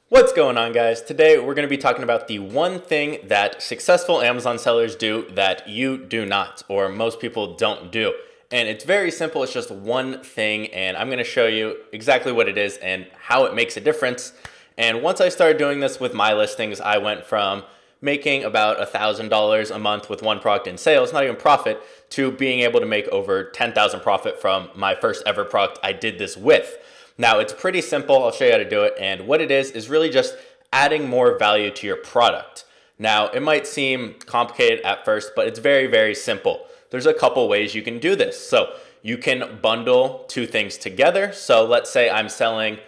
What's going on, guys? Today we're going to be talking about the one thing that successful Amazon sellers do that you do not, or most people don't do. And it's very simple. It's just one thing, and I'm going to show you exactly what it is and how it makes a difference. And once I started doing this with my listings, I went from making about $1,000 a month with one product in sales, not even profit, to being able to make over 10,000 profit from my first ever product I did this with. Now, it's pretty simple. I'll show you how to do it. And what it is really just adding more value to your product. Now, it might seem complicated at first, but it's very, very simple. There's a couple ways you can do this. So you can bundle two things together. So let's say I'm selling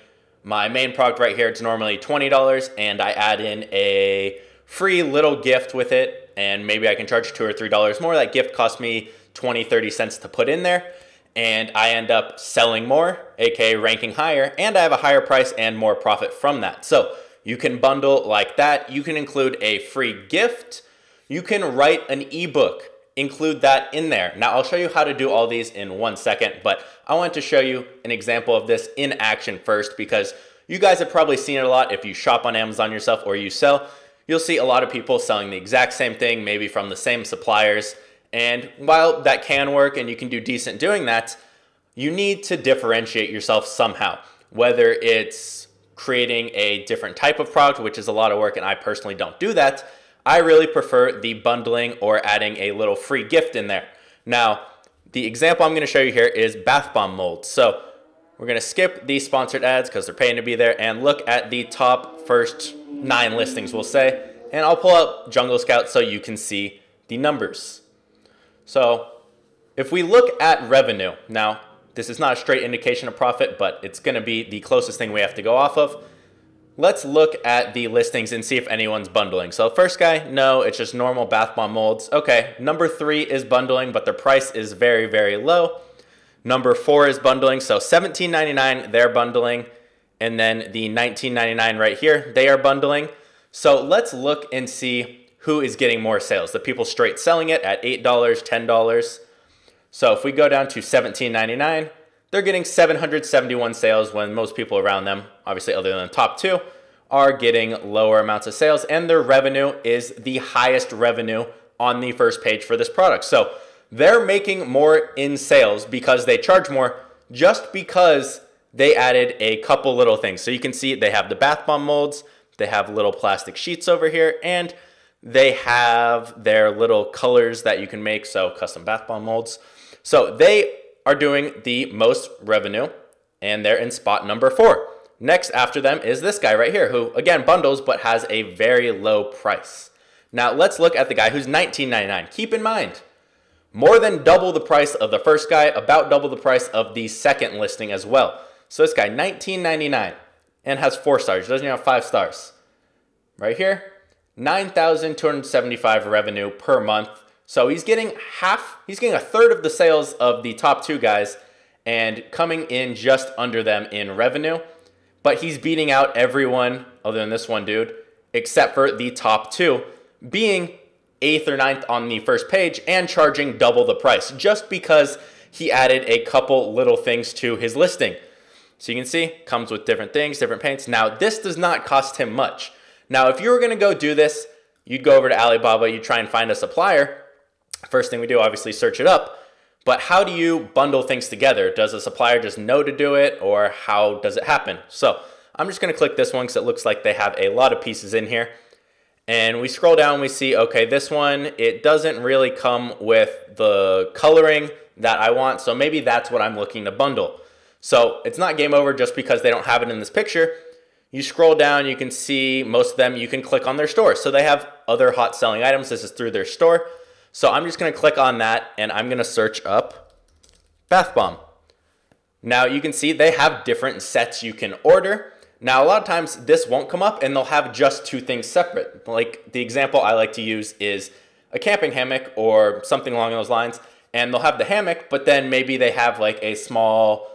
my main product right here. It's normally $20, and I add in a free little gift with it, and maybe I can charge $2 or $3 more. That gift cost me 20, 30 cents to put in there. And I end up selling more, aka ranking higher, and I have a higher price and more profit from that. So you can bundle like that. You can include a free gift. You can write an ebook, include that in there. Now I'll show you how to do all these in 1 second, but I want to show you an example of this in action first, because you guys have probably seen it a lot if you shop on Amazon yourself or you sell. You'll see a lot of people selling the exact same thing, maybe from the same suppliers. And while that can work and you can do decent doing that, you need to differentiate yourself somehow. Whether it's creating a different type of product, which is a lot of work, and I personally don't do that. I really prefer the bundling or adding a little free gift in there. Now, the example I'm going to show you here is bath bomb molds. So we're going to skip these sponsored ads because they're paying to be there and look at the top first 9 listings, we'll say. And I'll pull up Jungle Scout so you can see the numbers. So if we look at revenue, now this is not a straight indication of profit, but it's going to be the closest thing we have to go off of. Let's look at the listings and see if anyone's bundling. So first guy, no, it's just normal bath bomb molds. Okay, number 3 is bundling, but their price is very, very low. Number 4 is bundling, so $17.99, they're bundling. And then the $19.99 right here, they are bundling. So let's look and see who is getting more sales. The people straight selling it at $8, $10. So if we go down to $17.99, they're getting 771 sales when most people around them, obviously other than the top 2, are getting lower amounts of sales, and their revenue is the highest revenue on the first page for this product. So they're making more in sales because they charge more, just because they added a couple little things. So you can see they have the bath bomb molds, they have little plastic sheets over here, and they have their little colors that you can make, so custom bath bomb molds. So they are doing the most revenue, and they're in spot number 4. Next after them is this guy right here, who again bundles but has a very low price. Now let's look at the guy who's $19.99. Keep in mind, more than double the price of the first guy, about double the price of the second listing as well. So this guy, $19.99, and has 4 stars, doesn't even have 5 stars. Right here, $9,275 revenue per month. So he's getting a third of the sales of the top 2 guys and coming in just under them in revenue. But he's beating out everyone other than this one dude, except for the top 2, being 8th or 9th on the first page and charging double the price, just because he added a couple little things to his listing. So you can see, comes with different things, different paints. Now, this does not cost him much. Now, if you were going to go do this, you'd go over to Alibaba, you try and find a supplier. First thing we do, obviously, search it up. But how do you bundle things together? Does a supplier just know to do it, or how does it happen? So I'm just going to click this one because it looks like they have a lot of pieces in here. And we scroll down, we see, okay, this one, it doesn't really come with the coloring that I want. So maybe that's what I'm looking to bundle. So it's not game over just because they don't have it in this picture. You scroll down, you can see most of them, you can click on their store. So they have other hot selling items. This is through their store. So I'm just going to click on that, and I'm going to search up bath bomb. Now you can see they have different sets you can order. Now a lot of times this won't come up, and they'll have just 2 things separate. Like the example I like to use is a camping hammock or something along those lines. And they'll have the hammock, but then maybe they have like a small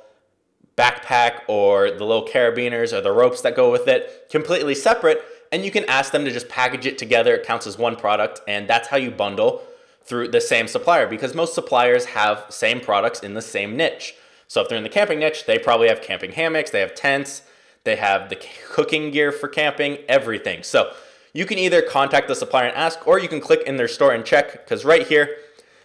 backpack or the little carabiners or the ropes that go with it completely separate, and you can ask them to just package it together. It counts as one product, and that's how you bundle through the same supplier, because most suppliers have same products in the same niche. So if they're in the camping niche, they probably have camping hammocks, they have tents, They have the cooking gear for camping, everything. So you can either contact the supplier and ask, or you can click in their store and check, because right here,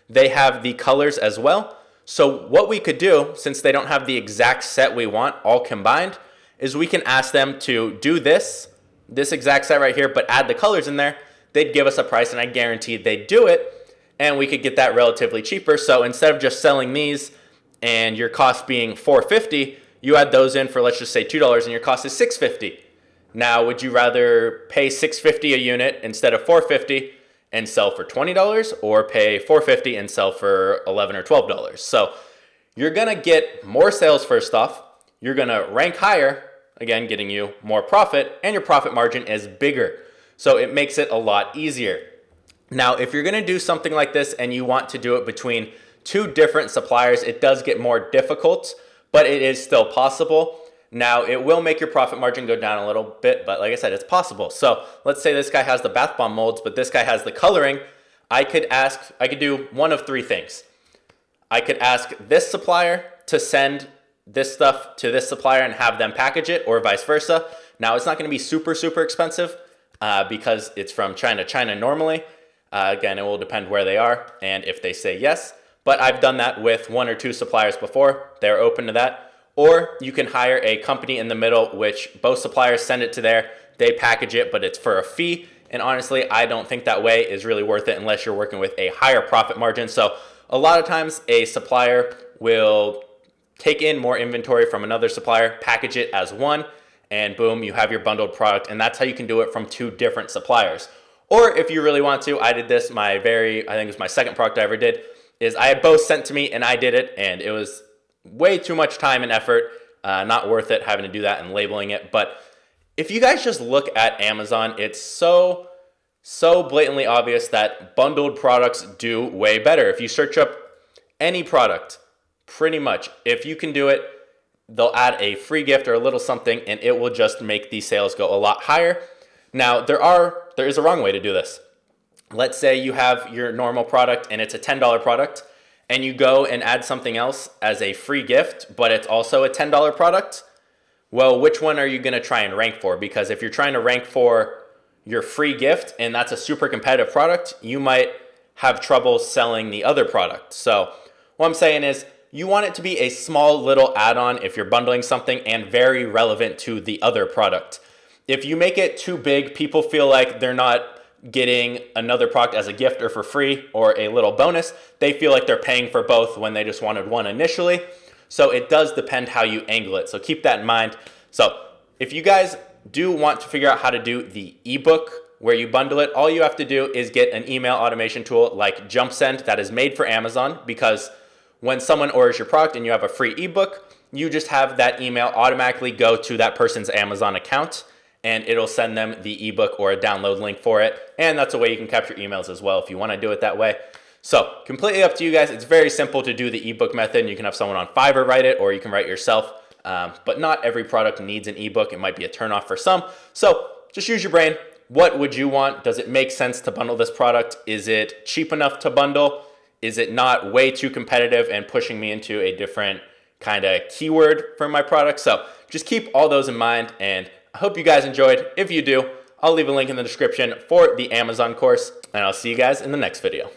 they have the colors as well. So what we could do, since they don't have the exact set we want all combined, is we can ask them to do this exact set right here, but add the colors in there. They'd give us a price, and I guarantee they'd do it, and we could get that relatively cheaper. So instead of just selling these and your cost being $4.50, you add those in for, let's just say $2, and your cost is $6.50. Now, would you rather pay $6.50 a unit instead of $4.50 and sell for $20, or pay $4.50 and sell for $11 or $12? So you're gonna get more sales first off, you're gonna rank higher, again, getting you more profit, and your profit margin is bigger. So it makes it a lot easier. Now, if you're gonna do something like this and you want to do it between two different suppliers, it does get more difficult, but it is still possible. Now, it will make your profit margin go down a little bit, but like I said, it's possible. So let's say this guy has the bath bomb molds, but this guy has the coloring. I could do one of three things. I could ask this supplier to send this stuff to this supplier and have them package it, or vice versa. Now, it's not gonna be super, super expensive because it's from China normally. Again, it will depend where they are and if they say yes, but I've done that with one or two suppliers before. They're open to that. Or you can hire a company in the middle, which both suppliers send it to there, they package it, but it's for a fee. And honestly, I don't think that way is really worth it unless you're working with a higher profit margin. So a lot of times a supplier will take in more inventory from another supplier, package it as one, and boom, you have your bundled product. And that's how you can do it from two different suppliers. Or if you really want to, I did this, I think it was my second product I ever did, is I had both sent to me and I did it, and it was way too much time and effort, not worth it having to do that and labeling it. But if you guys just look at Amazon, it's so blatantly obvious that bundled products do way better. If you search up any product, pretty much, if you can do it, they'll add a free gift or a little something, and it will just make the sales go a lot higher. Now, there is a wrong way to do this. Let's say you have your normal product and it's a $10 product, and you go and add something else as a free gift, but it's also a $10 product. Well, which one are you gonna try and rank for? Because if you're trying to rank for your free gift and that's a super competitive product, you might have trouble selling the other product. So what I'm saying is, you want it to be a small little add-on if you're bundling something, and very relevant to the other product. If you make it too big, people feel like they're not getting another product as a gift or for free or a little bonus. They feel like they're paying for both when they just wanted one initially. So it does depend how you angle it. So keep that in mind. So if you guys do want to figure out how to do the ebook where you bundle it, all you have to do is get an email automation tool like JumpSend that is made for Amazon, because when someone orders your product and you have a free ebook, you just have that email automatically go to that person's Amazon account, and it'll send them the ebook or a download link for it. And that's a way you can capture emails as well if you want to do it that way. So completely up to you guys. It's very simple to do the ebook method, and you can have someone on Fiverr write it, or you can write it yourself. But not every product needs an ebook. It might be a turnoff for some. So just use your brain. What would you want? Does it make sense to bundle this product? Is it cheap enough to bundle? Is it not way too competitive and pushing me into a different kind of keyword for my product? So just keep all those in mind, and I hope you guys enjoyed. If you do, I'll leave a link in the description for the Amazon course, and I'll see you guys in the next video.